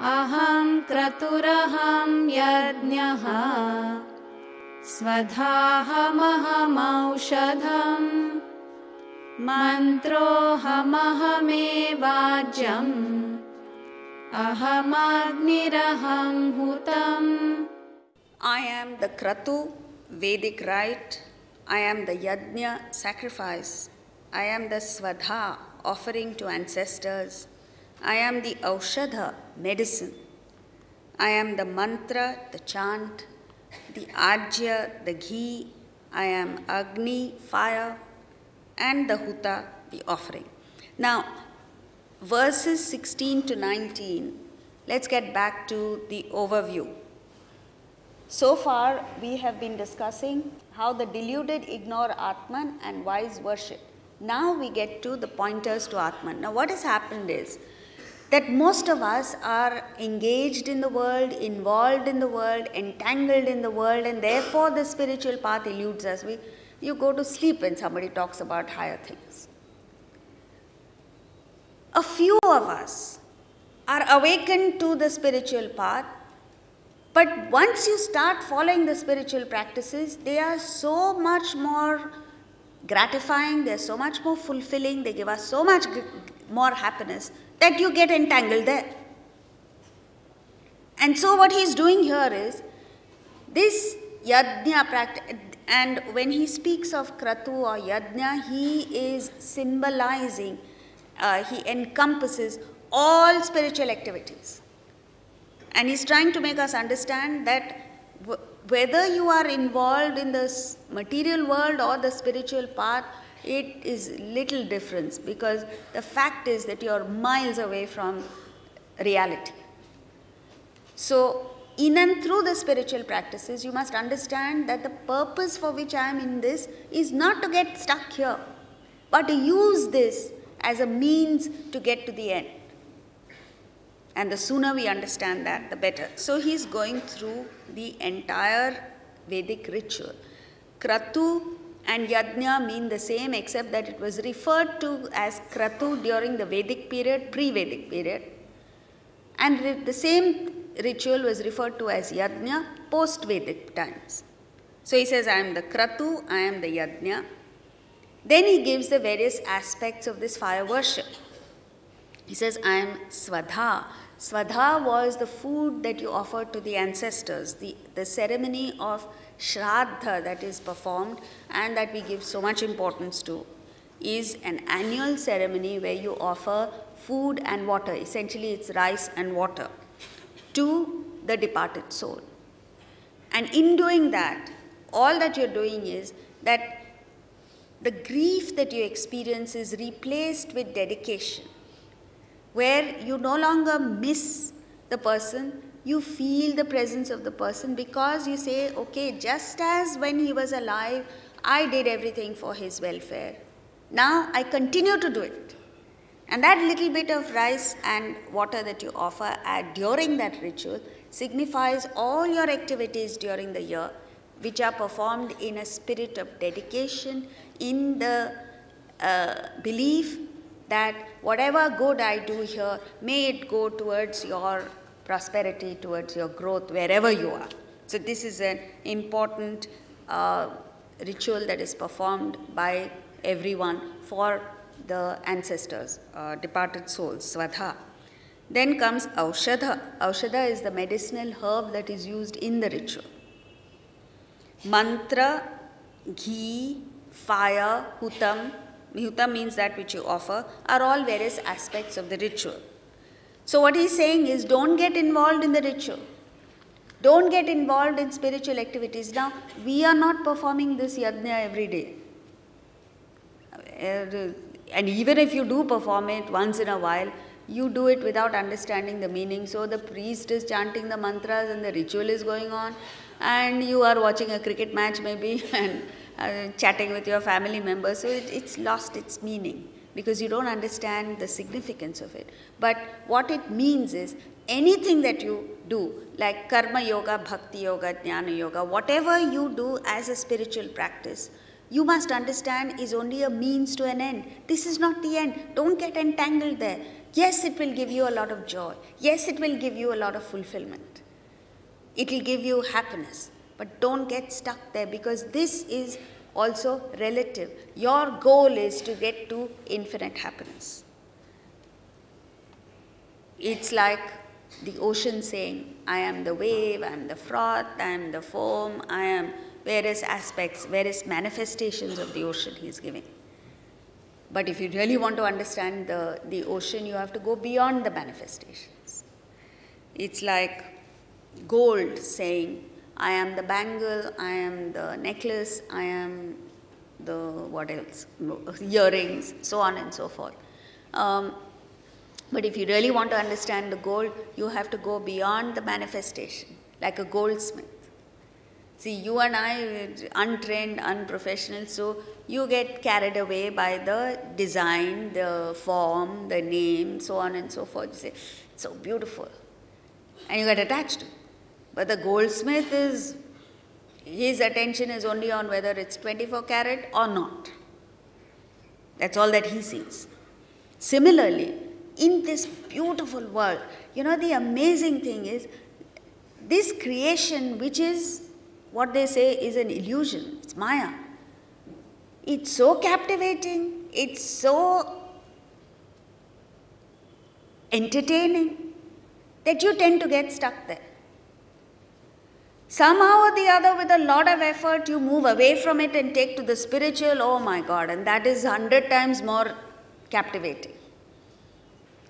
aham kraturaham yajnaha svadhaham aushadham mantrohamahame aham agniraham hutam. I am the kratu, Vedic rite. I am the yajna, sacrifice. I am the svadha, offering to ancestors. I am the aushadha, medicine. I am the mantra, the chant, the ajya, the ghee. I am agni, fire, and the huta, the offering. Now, verses 16 to 19, let's get back to the overview. So far, we have been discussing how the deluded ignore Atman and wise worship. Now we get to the pointers to Atman. Now what has happened is that most of us are engaged in the world, involved in the world, entangled in the world, and therefore the spiritual path eludes us. You go to sleep when somebody talks about higher things. A few of us are awakened to the spiritual path, but once you start following the spiritual practices, they are so much more gratifying, they are so much more fulfilling, they give us so much more happiness that you get entangled there. And so what he's doing here is, this yajna practice, and when he speaks of kratu or yajna, he is symbolizing, he encompasses all spiritual activities. And he's trying to make us understand that whether you are involved in the material world or the spiritual path, it is little difference, because the fact is that you are miles away from reality. So, in and through the spiritual practices, you must understand that the purpose for which I am in this is not to get stuck here, but to use this as a means to get to the end. And the sooner we understand that, the better. So he's going through the entire Vedic ritual. Kratu and yajna mean the same, except that it was referred to as kratu during the Vedic period, pre-Vedic period. And the same ritual was referred to as yajna post-Vedic times. So he says, I am the kratu, I am the yajna. Then he gives the various aspects of this fire worship. He says, I am svadha. Svadha was the food that you offer to the ancestors, the ceremony of shraddha that is performed and that we give so much importance to, is an annual ceremony where you offer food and water. Essentially, it's rice and water to the departed soul. And in doing that, all that you're doing is that the grief that you experience is replaced with dedication, where you no longer miss the person, you feel the presence of the person, because you say, okay, just as when he was alive, I did everything for his welfare. Now I continue to do it. And that little bit of rice and water that you offer during that ritual signifies all your activities during the year, which are performed in a spirit of dedication, in the belief that whatever good I do here, may it go towards your prosperity, towards your growth, wherever you are. So this is an important ritual that is performed by everyone for the ancestors, departed souls, svadha. Then comes aushadha. Aushadha is the medicinal herb that is used in the ritual. Mantra, ghee, fire, hutam. Hutam means that which you offer, are all various aspects of the ritual. So what he's saying is, don't get involved in the ritual. Don't get involved in spiritual activities. Now, we are not performing this yajna every day. And even if you do perform it once in a while, you do it without understanding the meaning. So the priest is chanting the mantras and the ritual is going on, and you are watching a cricket match maybe and chatting with your family members. So it's lost its meaning because you don't understand the significance of it. But what it means is, anything that you do, like karma yoga, bhakti yoga, jnana yoga, whatever you do as a spiritual practice, you must understand is only a means to an end. This is not the end. Don't get entangled there. Yes, it will give you a lot of joy. Yes, it will give you a lot of fulfillment. It will give you happiness. But don't get stuck there, because this is also relative. Your goal is to get to infinite happiness. It's like the ocean saying, I am the wave, I am the froth, I am the foam, I am various aspects, various manifestations of the ocean he is giving. But if you really want to understand the ocean, you have to go beyond the manifestations. It's like gold saying, I am the bangle, I am the necklace, I am the what else, earrings, so on and so forth. But if you really want to understand the gold, you have to go beyond the manifestation, like a goldsmith. See, you and I, untrained, unprofessional, so you get carried away by the design, the form, the name, so on and so forth. You say, it's so beautiful. And you get attached to it. But the goldsmith his attention is only on whether it's 24 karat or not. That's all that he sees. Similarly, in this beautiful world, the amazing thing is, this creation, which is what they say is an illusion, it's Maya. It's so captivating, it's so entertaining, that you tend to get stuck there. Somehow or the other, with a lot of effort, you move away from it and take to the spiritual, oh my God, and that is 100 times more captivating,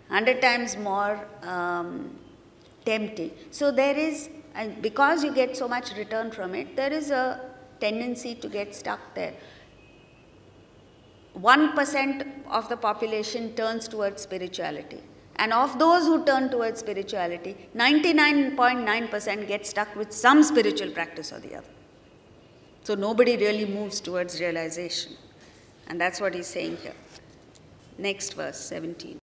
100 times more tempting. So there is, and because you get so much return from it, there is a tendency to get stuck there. 1% of the population turns towards spirituality. And of those who turn towards spirituality, 99.9% get stuck with some spiritual practice or the other. So nobody really moves towards realization. And that's what he's saying here. Next verse, 17.